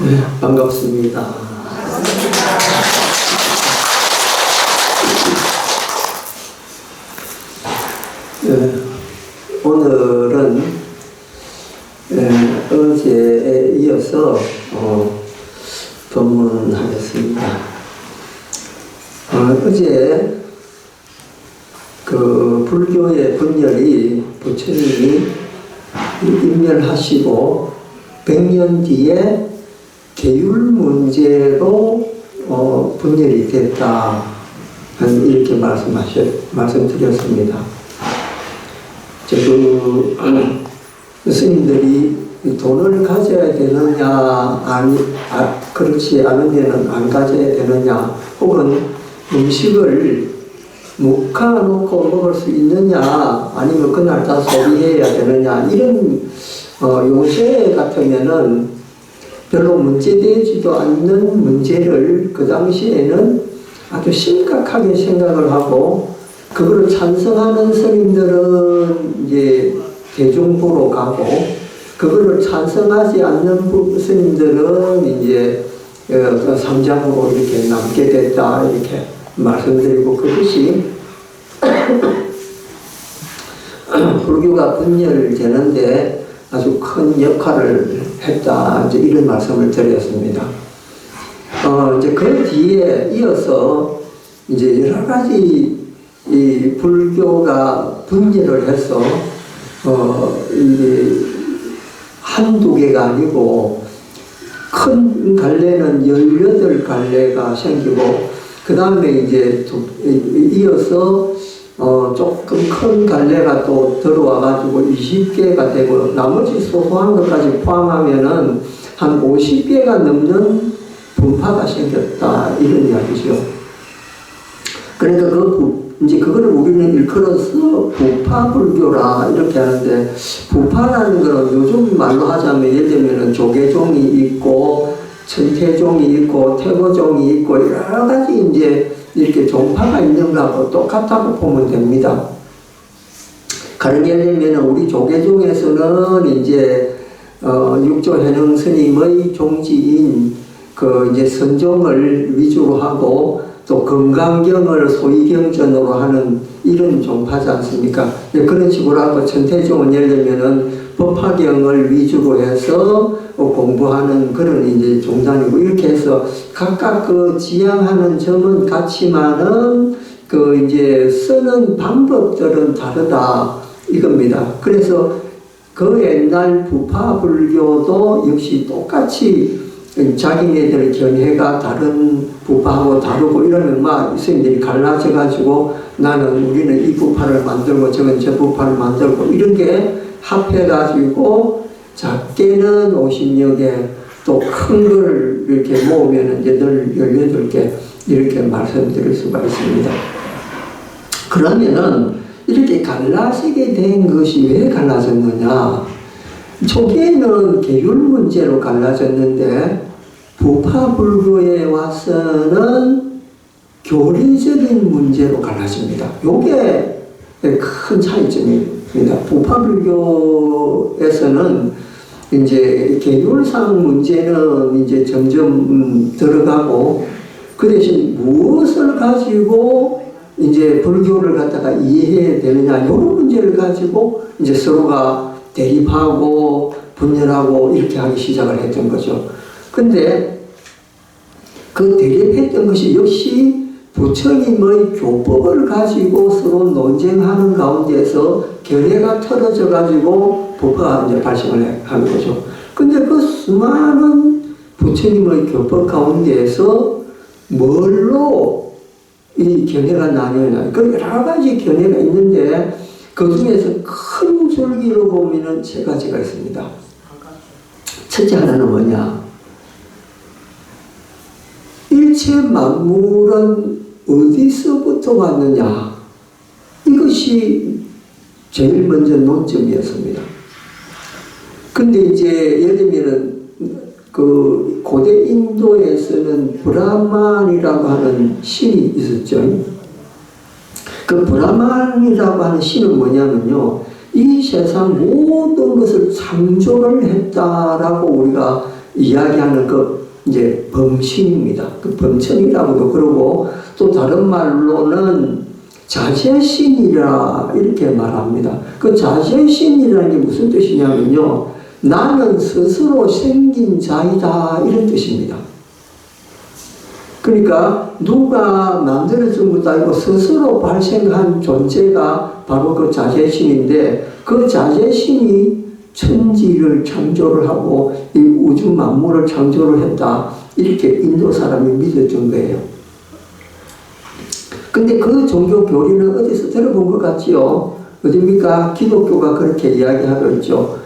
네, 반갑습니다. 네, 오늘은 어제에 이어서 법문하겠습니다. 어제 그 불교의 분열이 부처님이 인멸하시고 100년 뒤에 계율 문제로 분열이 됐다 이렇게 말씀드렸습니다. 스님들이 돈을 가져야 되느냐 그렇지 않으면 안 가져야 되느냐, 혹은 음식을 묵혀놓고 먹을 수 있느냐 아니면 그날 다 소비해야 되느냐, 이런 요새 같으면은 별로 문제되지도 않는 문제를 그 당시에는 아주 심각하게 생각을 하고, 그거를 찬성하는 스님들은 이제 대중부로 가고, 그거를 찬성하지 않는 스님들은 이제 삼장으로 이렇게 남게 됐다 이렇게 말씀드리고, 그것이 불교가 분열되는데 아주 큰 역할을 했다, 이제 이런 말씀을 드렸습니다. 이제 그 뒤에 이어서 이제 여러 가지 이 불교가 분열을 해서 한두 개가 아니고 큰 갈래는 18갈래가 생기고, 그 다음에 이제 이어서 조금 큰 갈래가 또 들어와가지고 20개가 되고, 나머지 소소한 것까지 포함하면은 한 50개가 넘는 분파가 생겼다, 이런 이야기죠. 그러니까 이제 그거를 우리는 일컬어서 부파불교라 이렇게 하는데, 부파라는 거는 요즘 말로 하자면 예를 들면은 조계종이 있고 천태종이 있고 태거종이 있고 여러 가지 이제 이렇게 종파가 있는 거하고 똑같다고 보면 됩니다. 가령 예를 들면 우리 조계종에서는 이제 육조현흥 스님의 종지인 그 이제 선종을 위주로 하고, 또 금강경을 소위경전으로 하는 이런 종파지 않습니까? 그런 식으로 하고, 천태종은 예를 들면은 법화경을 위주로 해서 공부하는 그런 이제 종단이고, 이렇게 해서 각각 그 지향하는 점은 같지만은 그 이제 쓰는 방법들은 다르다 이겁니다. 그래서 그 옛날 부파불교도 역시 똑같이 자기네들 견해가 다른 부파하고 다르고 이러면 막 스님들이 갈라져 가지고 우리는 이 부파를 만들고 저건 저 부파를 만들고, 이런 게 합해 가지고 작게는 50여 개, 또 큰 걸 이렇게 모으면 이제 늘 18개 이렇게 말씀드릴 수가 있습니다. 그러면은 이렇게 갈라지게 된 것이 왜 갈라졌느냐? 초기에는 계율 문제로 갈라졌는데, 부파불교에 와서는 교리적인 문제로 갈라집니다. 요게 큰 차이점입니다. 부파불교에서는 이제 계율상 문제는 이제 점점 들어가고, 그 대신 무엇을 가지고 이제 불교를 갖다가 이해해야 되느냐, 이런 문제를 가지고 이제 서로가 대립하고 분열하고 이렇게 하기 시작을 했던 거죠. 근데 그 대립했던 것이 역시 부처님의 교법을 가지고 서로 논쟁하는 가운데서 견해가 틀어져 가지고 부파가 이제 발생을 하는 거죠. 근데 그 수많은 부처님의 교법 가운데에서 뭘로 이 견해가 나뉘어요? 그 여러 가지 견해가 있는데, 그 중에서 큰 줄기로 보면은 세 가지가 있습니다. 첫째 하나는 뭐냐? 일체 만물은 어디서부터 왔느냐? 이것이 제일 먼저 논점이었습니다. 근데 이제 예를 들면은 그 고대 인도에서는 브라만이라고 하는 신이 있었죠. 그 브라만이라고 하는 신은 뭐냐면요, 이 세상 모든 것을 창조를 했다라고 우리가 이야기하는 그 이제 범신입니다. 그 범천이라고도 그러고 또 다른 말로는 자제신이라 이렇게 말합니다. 그 자제신이라는 게 무슨 뜻이냐면요. 나는 스스로 생긴 자이다 이런 뜻입니다. 그러니까 누가 만들어준 것도 아니고 스스로 발생한 존재가 바로 그 자제신인데 그 자제신이 천지를 창조를 하고 이 우주 만물을 창조를 했다 이렇게 인도 사람이 믿었던 거예요. 근데 그 종교 교리는 어디서 들어본 것 같지요? 어딥니까? 기독교가 그렇게 이야기하고 있죠.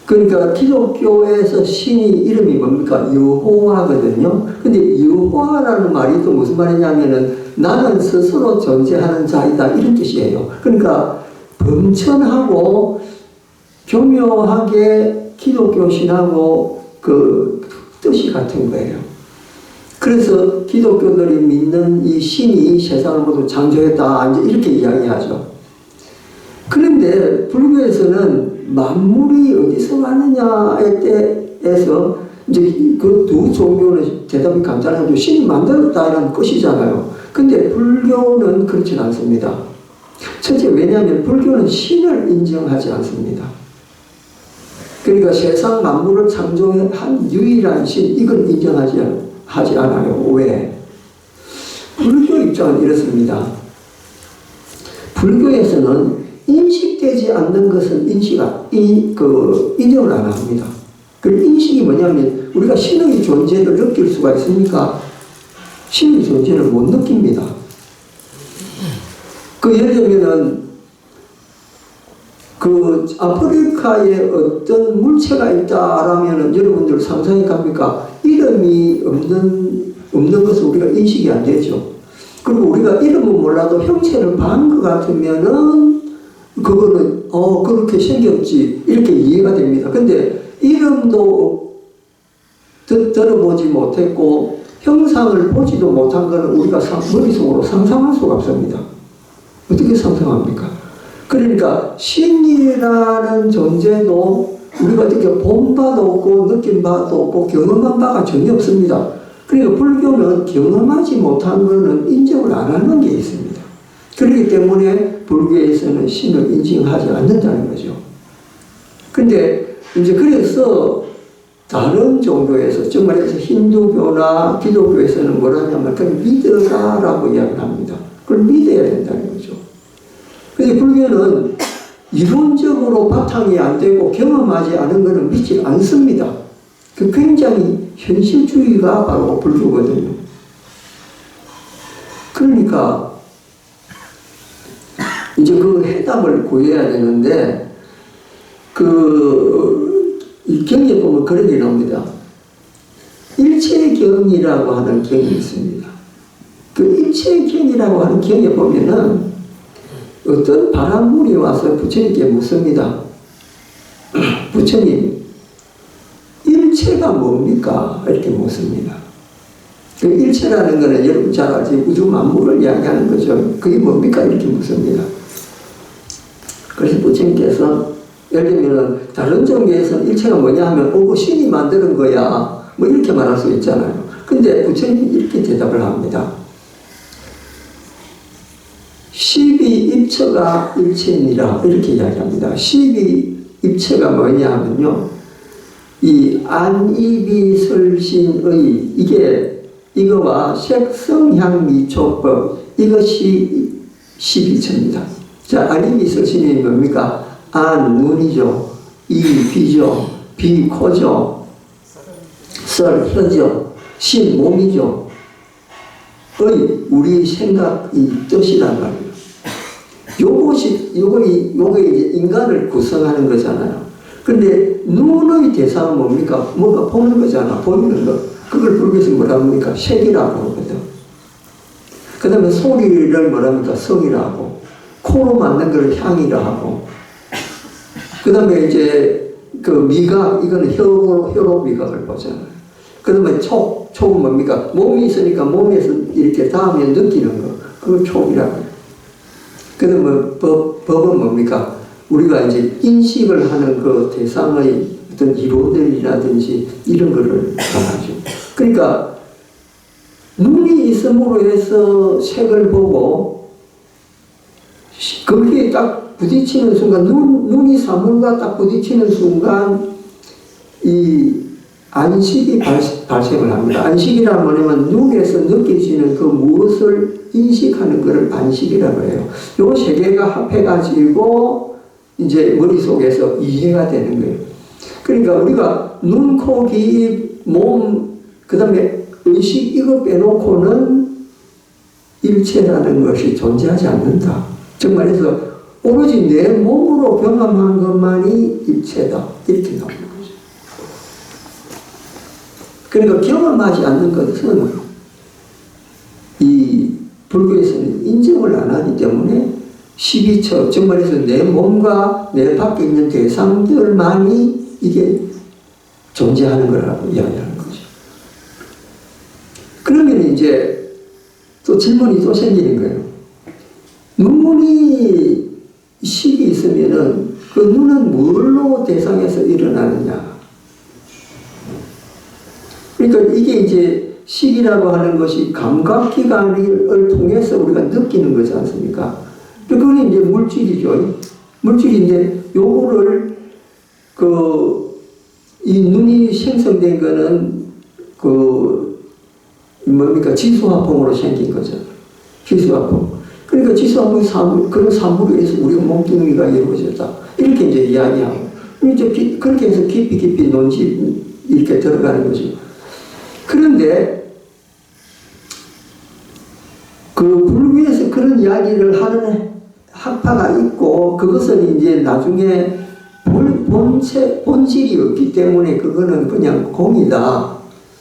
그러니까 기독교에서 신이 이름이 뭡니까? 여호와거든요. 근데 여호와라는 말이 또 무슨 말이냐면은 나는 스스로 존재하는 자이다 이런 뜻이에요. 그러니까 범천하고 교묘하게 기독교 신하고 그 뜻이 같은 거예요. 그래서 기독교들이 믿는 이 신이 세상을 모두 창조했다 이제 이렇게 이야기하죠. 그런데 불교에서는 만물이 어디서 왔느냐에 대해서 이제 그 두 종교는 대답이 간단하죠. 신이 만들었다는 것이잖아요. 근데 불교는 그렇진 않습니다. 첫째 왜냐하면 불교는 신을 인정하지 않습니다. 그러니까 세상 만물을 창조한 유일한 신 이건 인정하지 않아요. 왜? 불교 입장은 이렇습니다. 불교에서는 인식되지 않는 것은 인정을 안 합니다. 그 인식이 뭐냐면 우리가 신의 존재를 느낄 수가 있습니까? 신의 존재를 못 느낍니다. 그 예를 들면은 그 아프리카에 어떤 물체가 있다라면은 여러분들 상상이 갑니까? 이름이 없는 것은 우리가 인식이 안 되죠. 그리고 우리가 이름은 몰라도 형체를 봐는 것 같으면은 그거는 그렇게 생겼지 이렇게 이해가 됩니다. 근데 이름도 들어보지 못했고 형상을 보지도 못한 것은 우리가 머릿속으로 상상할 수가 없습니다. 어떻게 상상합니까? 그러니까 신이라는 존재도 우리가 어떻게 본 바도 없고 느낀 바도 없고 경험한 바가 전혀 없습니다. 그러니까 불교는 경험하지 못한 것은 인정을 안 하는 게 있습니다. 그렇기 때문에 불교에서는 신을 인정하지 않는다는 거죠. 근데 이제 그래서 다른 종교에서 정말해서 힌두교나 기독교에서는 뭐라냐면 그냥 믿어라라고 이야기를 합니다. 그걸 믿어야 된다는 거죠. 근데 불교는 이론적으로 바탕이 안 되고 경험하지 않은 것은 믿지 않습니다. 그 굉장히 현실주의가 바로 불교거든요. 그러니까 이제 그 해답을 구해야 되는데 이 경에 보면 그런 게 나옵니다. 일체경이라고 하는 경이 있습니다. 그 일체경이라고 하는 경에 보면은 어떤 바람물이 와서 부처님께 묻습니다. 부처님, 일체가 뭡니까? 이렇게 묻습니다. 그 일체라는 것은 여러분 잘 알지 우주 만물을 이야기하는 거죠. 그게 뭡니까? 이렇게 묻습니다. 그래서 부처님께서 예를 들면 다른 종교에서는 일체가 뭐냐 하면 그 신이 만드는 거야 뭐 이렇게 말할 수 있잖아요. 근데 부처님이 이렇게 대답을 합니다. 12입처가 일체니라 이렇게 이야기합니다. 12입처가 뭐냐 하면요, 이 안이비설신의 이거와 색성향미초법 이것이 12처입니다. 자, 안이비설신이 뭡니까? 안, 눈이죠. 이, 비죠. 비, 코죠. 설, 혀죠. 신, 몸이죠. 의, 우리 생각이 뜻이란 말이에요. 요거 이제 인간을 구성하는 거잖아요. 근데 눈의 대상은 뭡니까? 뭔가 보는 거잖아. 보이는 거. 그걸 불교에서 뭐라 합니까? 색이라고 하거든. 그 다음에 소리를 뭐라 합니까? 성이라고. 코로 맞는 걸 향이라 하고. 그 다음에 이제 그 미각, 이거는 혀로 미각을 보잖아요. 그 다음에 촉은 뭡니까? 몸이 있으니까 몸에서 이렇게 닿으면 느끼는 거. 그걸 촉이라고 해요. 그 다음에 법은 뭡니까? 우리가 이제 인식을 하는 그 대상의 어떤 이론들이라든지 이런 거를 말하죠. 그러니까 눈이 있음으로 해서 색을 보고 거기에 딱 부딪히는 순간 눈이 사물과 딱 부딪히는 순간 이 안식이 발생을 합니다. 안식이란 뭐냐면 눈에서 느껴지는 그 무엇을 인식하는 것을 안식이라고 해요. 요 세 개가 합해가지고 이제 머릿속에서 이해가 되는 거예요. 그러니까 우리가 눈, 코, 귀, 몸, 그 다음에 의식 이거 빼놓고는 일체라는 것이 존재하지 않는다. 즉 말해서 오로지 내 몸으로 경험한 것만이 일체다. 이렇게 나옵니다. 그러니까 경험하지 않는 것은 이 불교에서는 인정을 안 하기 때문에 12처, 즉 말해서 내 몸과 내 밖에 있는 대상들만이 이게 존재하는 거라고 이야기하는 거죠. 그러면 이제 또 질문이 또 생기는 거예요. 눈이 식이 있으면은 그 눈은 뭘로 대상에서 일어나느냐? 그러니까 이게 이제 식이라고 하는 것이 감각기관을 통해서 우리가 느끼는 거지 않습니까? 그건 이제 물질이죠. 물질인데 요거를 이 눈이 생성된 거는 뭡니까? 지수화풍으로 생긴 거죠. 지수화풍. 그러니까 지수화풍이 그런 사물에 의해서 우리가 몸뚱이가 이루어졌다. 이렇게 이제 이야기하고. 이제 그렇게 해서 깊이 논지 이렇게 들어가는 거죠. 그런데 그 불교에서 그런 이야기를 하는 학파가 있고 그것은 이제 나중에 본질이 없기 때문에 그거는 그냥 공이다.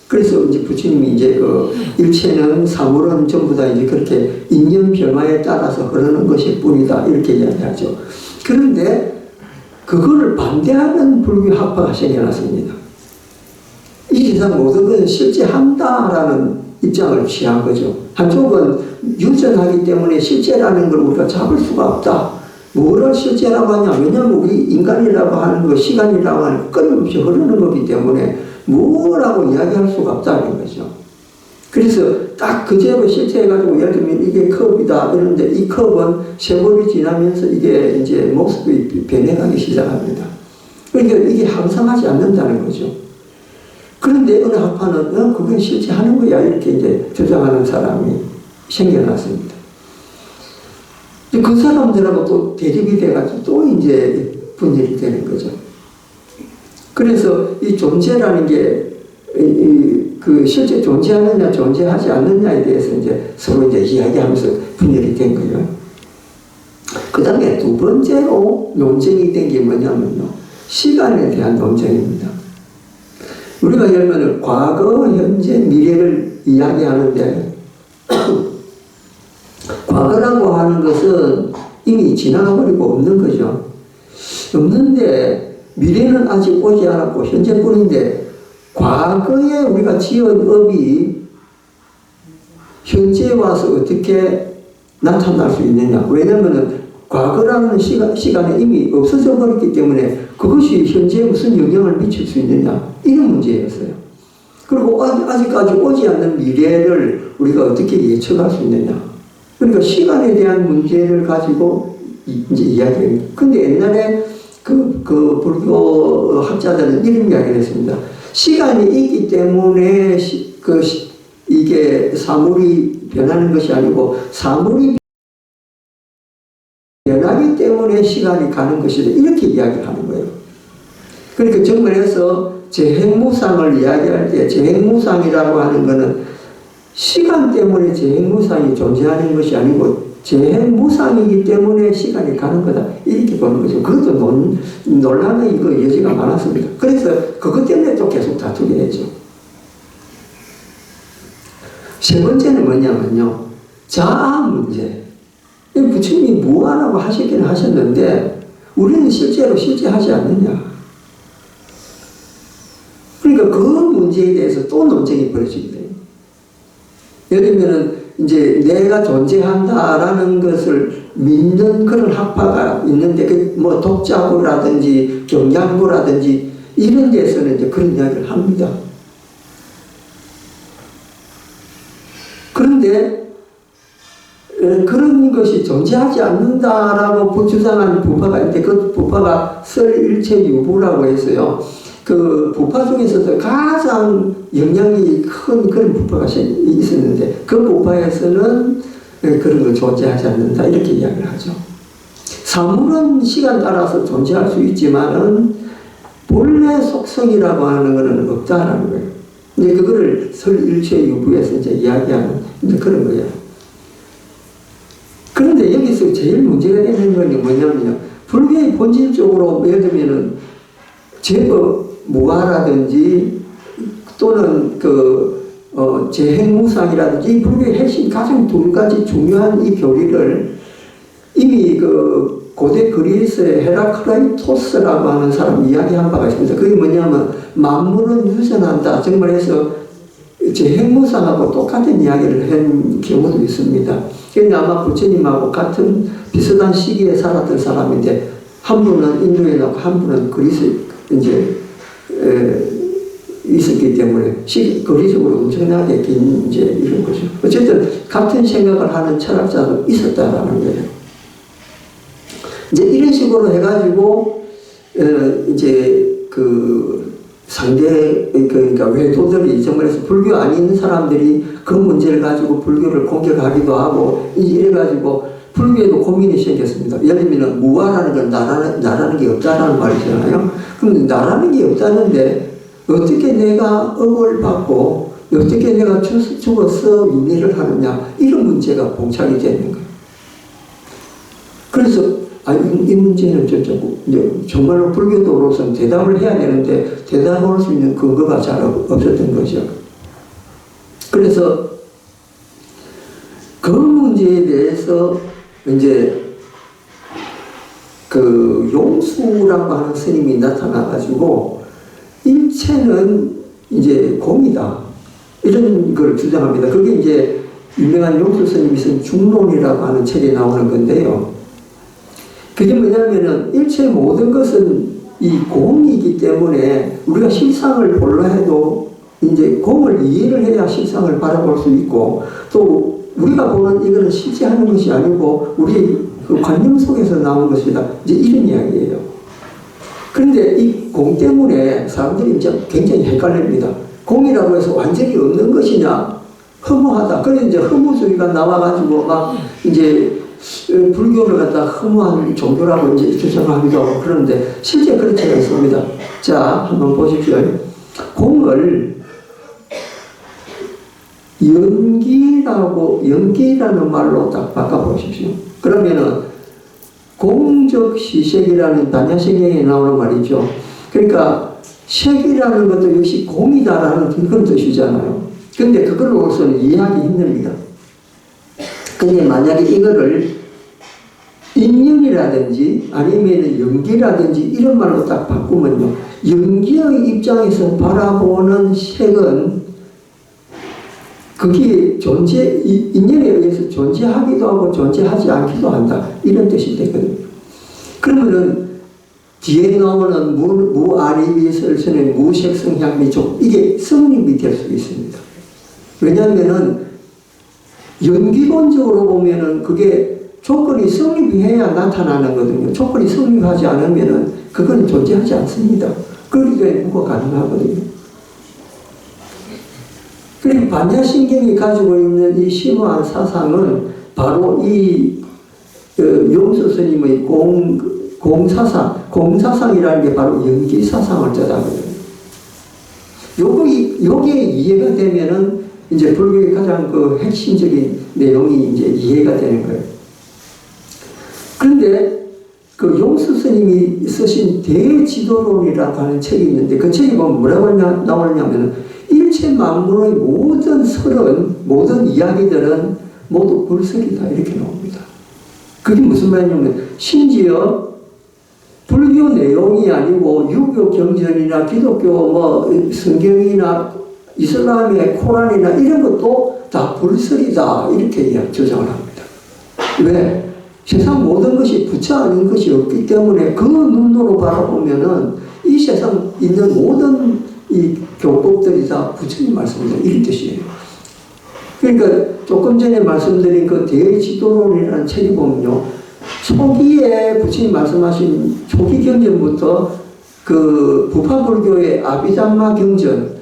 그래서 이제 부처님이 이제 그 일체는 사물은 전부 다 이제 그렇게 인연 변화에 따라서 흐르는 것일 뿐이다. 이렇게 이야기하죠. 그런데 그거를 반대하는 불교 학파가 생겨났습니다. 이 세상 모든 것은 실제한다라는 입장을 취한 거죠. 한쪽은 유전하기 때문에 실제라는 걸 우리가 잡을 수가 없다. 뭐를 실제라고 하냐? 왜냐하면 우리 인간이라고 하는 거, 시간이라고 하는 거 끊임없이 흐르는 거기 때문에 뭐라고 이야기할 수가 없다는 거죠. 그래서 딱 그대로 실체해가지고 예를 들면 이게 컵이다 이러는데 이 컵은 세월이 지나면서 이게 이제 모습이 변해가기 시작합니다. 그러니까 이게 항상하지 않는다는 거죠. 그런데 어느 학파는 그건 실제 하는 거야 이렇게 이제 주장하는 사람이 생겨났습니다. 그 사람들하고 또 대립이 돼가지고 또 이제 분열이 되는 거죠. 그래서 이 존재라는 게 그 실제 존재하느냐 존재하지 않느냐에 대해서 이제 서로 이제 이야기하면서 분열이 된 거예요. 그 다음에 두 번째로 논쟁이 된 게 뭐냐면요. 시간에 대한 논쟁입니다. 우리가 예를 들면 과거, 현재, 미래를 이야기하는데 과거라고 하는 것은 이미 지나가버리고 없는 거죠. 없는데 미래는 아직 오지 않았고 현재뿐인데 과거에 우리가 지은 업이 현재에 와서 어떻게 나타날 수 있느냐. 왜냐하면 과거라는 시간에 이미 없어져 버렸기 때문에 그것이 현재에 무슨 영향을 미칠 수 있느냐. 이런 문제였어요. 그리고 아직까지 오지 않는 미래를 우리가 어떻게 예측할 수 있느냐. 그러니까 시간에 대한 문제를 가지고 이제 이야기합니다. 근데 옛날에 그 불교 학자들은 이런 이야기를 했습니다. 시간이 있기 때문에 이게 사물이 변하는 것이 아니고 사물이 변하기 때문에 시간이 가는 것이다. 이렇게 이야기를 하는 거예요. 그러니까 정말해서 재행무상을 이야기할 때 재행무상이라고 하는 것은 시간 때문에 재행무상이 존재하는 것이 아니고 재행무상이기 때문에 시간이 가는 거다. 이렇게 보는 거죠. 그것도 논란의 여지가 많았습니다. 그래서 그것 때문에 또 계속 다투게 했죠. 세 번째는 뭐냐면요. 자아 문제. 부처님이 무아라고 하시기는 하셨는데 우리는 실제로 실제하지 않느냐. 그러니까 그 문제에 대해서 또 논쟁이 벌어지게 돼요. 예를 들면 이제 내가 존재한다라는 것을 믿는 그런 학파가 있는데 뭐 독자부라든지 경양부라든지 이런 데서는 이제 그런 이야기를 합니다. 그런데 그런 것이 존재하지 않는다라고 주장하는 부파가 있는데 그 부파가 설일체유부라고 했어요. 그 부파 중에서도 가장 영향이 큰 그런 부파가 있었는데 그 부파에서는 그런 거 존재하지 않는다 이렇게 이야기를 하죠. 사물은 시간 따라서 존재할 수 있지만은 본래 속성이라고 하는 것은 없다라는 거예요. 이제 그거를 설일체유부에서 이제 이야기하는 그런 거예요. 그런데 여기서 제일 문제가 되는 건 뭐냐면요. 불교의 본질적으로 예를 들면은 제법 무아라든지 또는 재행무상이라든지 불교의 핵심 가장 두 가지 중요한 이 교리를 이미 고대 그리스의 헤라클라이토스라고 하는 사람 이야기한 바가 있습니다. 그게 뭐냐면 만물은 유전한다. 정말 해서 재행무상하고 똑같은 이야기를 한 경우도 있습니다. 그게 아마 부처님하고 같은 비슷한 시기에 살았던 사람인데 한 분은 인도에 나고 한 분은 그리스에 이제 있었기 때문에 거리적으로 엄청나게 긴 이제 이런 거죠. 어쨌든 같은 생각을 하는 철학자도 있었다라는 거예요. 이제 이런 식으로 해가지고 이제 상대 그러니까 외도들이 정말해서 불교 아닌 사람들이 그 문제를 가지고 불교를 공격하기도 하고 이래가지고 불교에도 고민이 생겼습니다. 예를 들면 무아라는 건 나라는 게 없다라는 말이잖아요. 그럼 나라는 게 없다는데 어떻게 내가 억을 받고 어떻게 내가 죽어서 윤회를 하느냐 이런 문제가 봉착이 되는 거예요. 그래서 이 문제는 정말로 불교도로서는 대답을 해야 되는데 대답할 수 있는 근거가 잘 없었던 거죠. 그래서 그 문제에 대해서 이제 용수라고 하는 스님이 나타나가지고 일체는 이제 공이다 이런 걸 주장합니다. 그게 이제 유명한 용수 스님이 쓴 중론이라고 하는 책에 나오는 건데요. 그게 뭐냐면은 일체 모든 것은 이 공이기 때문에 우리가 실상을 볼라 해도 이제 공을 이해를 해야 실상을 바라볼 수 있고 또 우리가 보는 이거는 실제 하는 것이 아니고 우리 그 관념 속에서 나온 것이다. 이제 이런 이야기예요. 그런데 이 공 때문에 사람들이 이제 굉장히 헷갈립니다. 공이라고 해서 완전히 없는 것이냐? 허무하다. 그래서 이제 허무주의가 나와가지고 막 이제 불교를 갖다 허무한 종교라고 이제 주장하기도 하고 그러는데 실제 그렇지 않습니다. 자, 한번 보십시오. 공을 연기라는 말로 딱 바꿔보십시오. 그러면은 공적 시색이라는 단야성경에 나오는 말이죠. 그러니까 색이라는 것도 역시 공이다라는 그런 뜻이잖아요. 근데 그걸로서는 이해하기 힘듭니다. 근데 만약에 이거를 인연이라든지 아니면 연기라든지 이런 말로 딱 바꾸면요. 연기의 입장에서 바라보는 색은 그게 인연에 의해서 존재하기도 하고 존재하지 않기도 한다. 이런 뜻이 되거든요. 그러면은 뒤에 나오는 무아리비설선의 무색성향미족 이게 성립이 될 수 있습니다. 왜냐하면은 연기론적으로 보면은 그게 조건이 성립해야 나타나는 거거든요. 조건이 성립하지 않으면은 그건 존재하지 않습니다. 그렇기 때문에 무가 가능하거든요. 그리고 반야신경이 가지고 있는 이 심오한 사상은 바로 이 용수 스님의 공사상이라는 게 바로 연기사상을 뜻하거든요. 요게 이해가 되면은 이제 불교의 가장 핵심적인 내용이 이제 이해가 되는 거예요. 그런데 용수 스님이 쓰신 대지도론이라고 하는 책이 있는데 그 책에 보면 뭐라고 나오냐면 일체 만물의 모든 설은 모든 이야기들은 모두 불설이다 이렇게 나옵니다. 그게 무슨 말이냐면 심지어 불교 내용이 아니고 유교 경전이나 기독교 성경이나 이슬람의 코란이나 이런 것도 다 불설이다 이렇게 주장을 합니다. 왜? 세상 모든 것이 부처 아닌 것이 없기 때문에 그 눈으로 바라보면은 이 이 세상 있는 모든 이 교법들이 다 부처님 말씀이다. 이런 뜻이에요. 그러니까 조금 전에 말씀드린 그 대지도론이라는 책이 보면요. 초기에 부처님 말씀하신 초기 경전부터 그 부파불교의 아비담마 경전,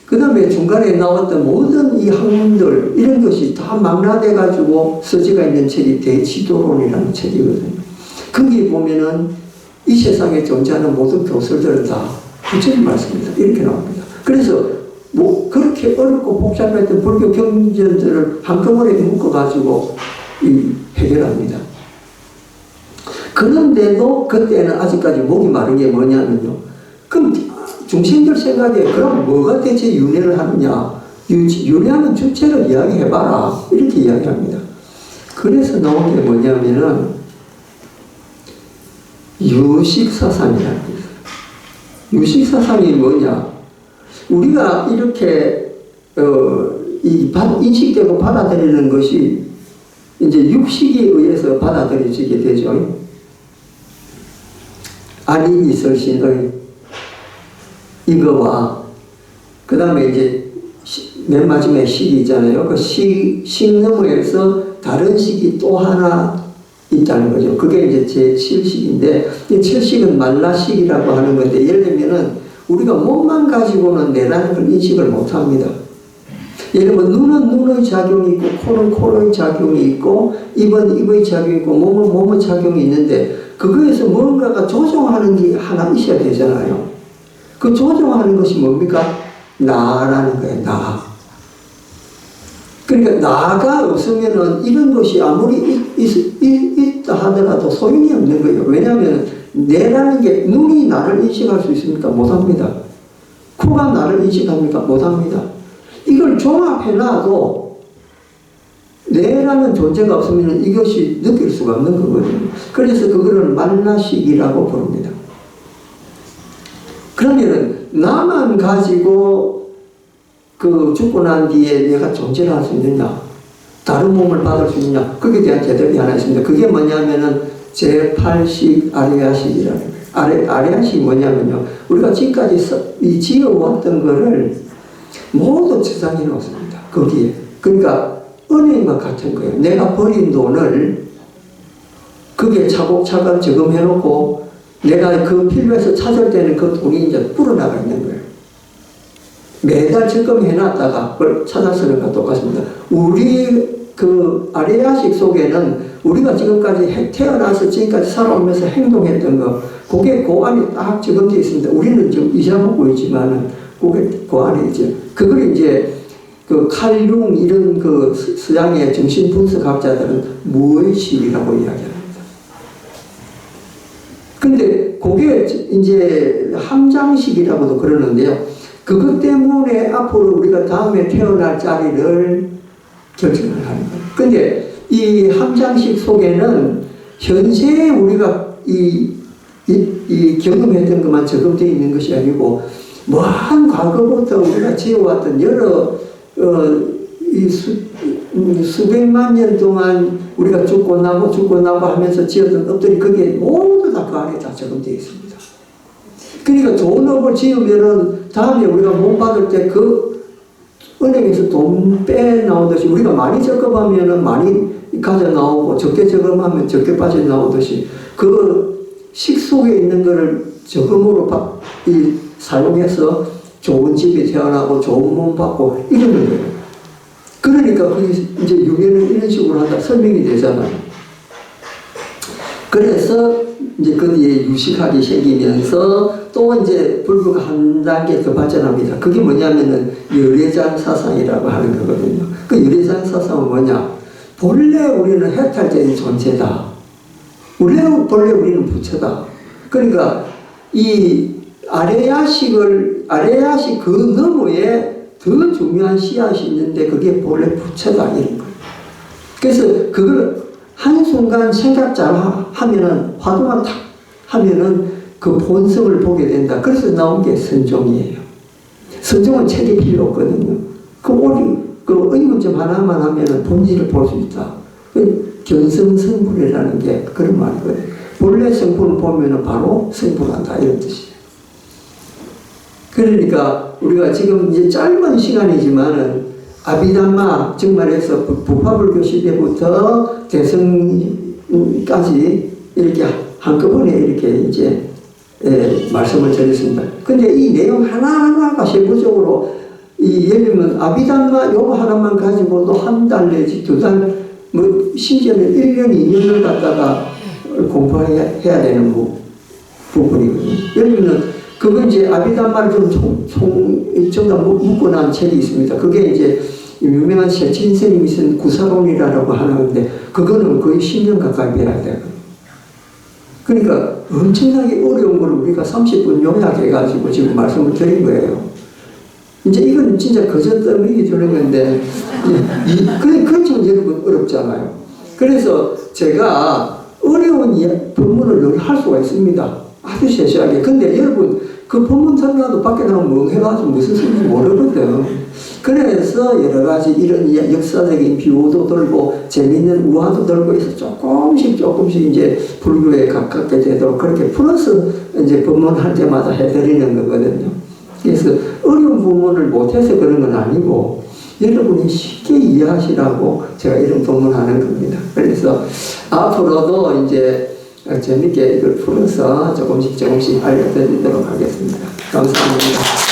그 다음에 중간에 나왔던 모든 이 학문들, 이런 것이 다 망라돼가지고 써지가 있는 책이 대지도론이라는 책이거든요. 거기 보면은 이 세상에 존재하는 모든 교설들은 다 부처님 말씀입니다. 이렇게 나옵니다. 그래서 뭐 그렇게 어렵고 복잡했던 불교 경전들을 한꺼번에 묶어가지고 해결합니다. 그런데도 그때는 아직까지 목이 마른 게 뭐냐면요. 그럼 중생들 생각에 그럼 뭐가 대체 윤회를 하느냐. 윤회하는 주체를 이야기해봐라. 이렇게 이야기합니다. 그래서 나온 게 뭐냐면은 유식사상이라는 거예요. 유식사상이 뭐냐. 우리가 이렇게 인식되고 받아들이는 것이 이제 육식에 의해서 받아들여지게 되죠. 아니 이설신의 이거와 그 다음에 이제 맨 마지막에 식이 있잖아요. 그 식 너머에서 다른 식이 또 하나 있다는 거죠. 그게 이제 제7식인데 이 7식은 말라식이라고 하는 건데 예를 들면은 우리가 몸만 가지고는 내라는 걸 인식을 못합니다. 예를 들면 눈은 눈의 작용이 있고 코는 코의 작용이 있고 입은 입의 작용이 있고 몸은 몸의 작용이 있는데 그거에서 뭔가가 조정하는 게 하나 있어야 되잖아요. 그 조정하는 것이 뭡니까? 나라는 거예요. 나. 그러니까 나가 없으면은 이런 것이 아무리 있다 하더라도 소용이 없는 거예요. 왜냐하면 내라는 게 눈이 나를 인식할 수 있습니까? 못합니다. 코가 나를 인식합니까? 못합니다. 이걸 종합해놔도 내라는 존재가 없으면 이것이 느낄 수가 없는 거거든요. 그래서 그거를 만나식이라고 부릅니다. 그러면은 나만 가지고 그 죽고 난 뒤에 내가 존재를 할 수 있느냐? 다른 몸을 받을 수 있느냐? 거기에 대한 대답이 하나 있습니다. 그게 뭐냐면은 제8식 아레아식이라는 거예요. 아레아식이 뭐냐면요. 우리가 지금까지 지어왔던 거를 모두 저장해 놓습니다. 거기에. 그러니까 은행과 같은 거예요. 내가 버린 돈을 그게 차곡차곡 저금해 놓고 내가 그 필요해서 찾을 때는 그 돈이 이제 불어나가 있는 거예요. 매달 적금해 놨다가 그걸 찾아서는 것 똑같습니다. 우리 그 아레아식 속에는 우리가 지금까지 태어나서 지금까지 살아오면서 행동했던 거, 그게 그 안에 딱 적용되어 있습니다. 우리는 지금 잊어먹고 있지만은 그게 그 안에 이제 그걸 이제 그 칼융 이런 그 서양의 정신 분석학자들은 무의식이라고 이야기합니다. 근데 그게 이제 함장식이라고도 그러는데요. 그것 때문에 앞으로 우리가 다음에 태어날 자리를 결정을 하는 거예요. 근데 이 함장식 속에는 현재에 우리가 이 경험했던 것만 적용되어 있는 것이 아니고 먼 과거부터 우리가 지어왔던 여러 수백만 년 동안 우리가 죽고 나고 하면서 지었던 업들이 그게 모두 다 그 안에 다 적용되어 있습니다. 그러니까 좋은 업을 지으면은 다음에 우리가 못 받을 때 그 은행에서 돈 빼나오듯이 우리가 많이 적금하면은 많이 가져 나오고 적게 적금하면 적게 빠져 나오듯이 그 식 속에 있는 거를 적금으로 사용해서 좋은 집이 태어나고 좋은 몸 받고 이러는 거예요. 그러니까 그게 이제 유래는 이런 식으로 한다 설명이 되잖아요. 그래서 이제 거기에 유식학이 생기면서 또 이제 불교가 한 단계 더 발전합니다. 그게 뭐냐면은 열애장 사상이라고 하는 거거든요. 그 열애장 사상은 뭐냐? 본래 우리는 해탈적인 존재다. 본래 우리는 부처다. 그러니까 이 아레야식 그 너머에 더 중요한 씨앗이 있는데 그게 본래 부처다 이런 거예요. 그래서 그걸 한순간 생각 잘 하면은 화두만 탁 하면은 그 본성을 보게 된다. 그래서 나온 게 선종이에요. 선종은 책이 필요 없거든요. 그 의문점 하나만 하면은 본질을 볼 수 있다. 견성성불이라는 게 그런 말이거든요. 본래 성분을 보면은 바로 성불한다 이런 뜻이에요. 그러니까 우리가 지금 이제 짧은 시간이지만은 아비담마 정말해서 부파불교 시대부터 대승까지 이렇게 한꺼번에 이렇게 이제 말씀을 드렸습니다. 근데 이 내용 하나하나가 세부적으로 예를 들면 아비담마 요거 하나만 가지고도 한 달 내지 두 달, 뭐 심지어는 1년, 2년을 갖다가 공부해야 되는 부분이거든요. 예를 들면 그거 이제 아비담마를 전부 묶고 난 책이 있습니다. 그게 이제 유명한 세친 스님이 쓴 구사론이라고 하는데 그거는 거의 10년 가까이 배워야 돼요. 그러니까 엄청나게 어려운 걸 우리가 30분 요약해가지고 지금 말씀을 드린 거예요. 이제 이건 진짜 거저 떠먹이 주는 건데, 그렇지만 여러분 어렵잖아요. 그래서 제가 어려운 법문을 늘 할 수가 있습니다. 아주 세세하게. 근데 여러분, 그 법문 들으라도 밖에 나가면 멍해가지고 무슨 소리인지 모르거든. 그래서 여러 가지 이런 역사적인 비유도 들고, 재밌는 우화도 들고 해서 조금씩 이제 불교에 가깝게 되도록 그렇게 풀어서 이제 법문할 때마다 해드리는 거거든요. 그래서 어려운 부분을 못해서 그런 건 아니고 여러분이 쉽게 이해하시라고 제가 이런 법문하는 겁니다. 그래서 앞으로도 이제 재밌게 이걸 풀어서 조금씩 알려드리도록 하겠습니다. 감사합니다.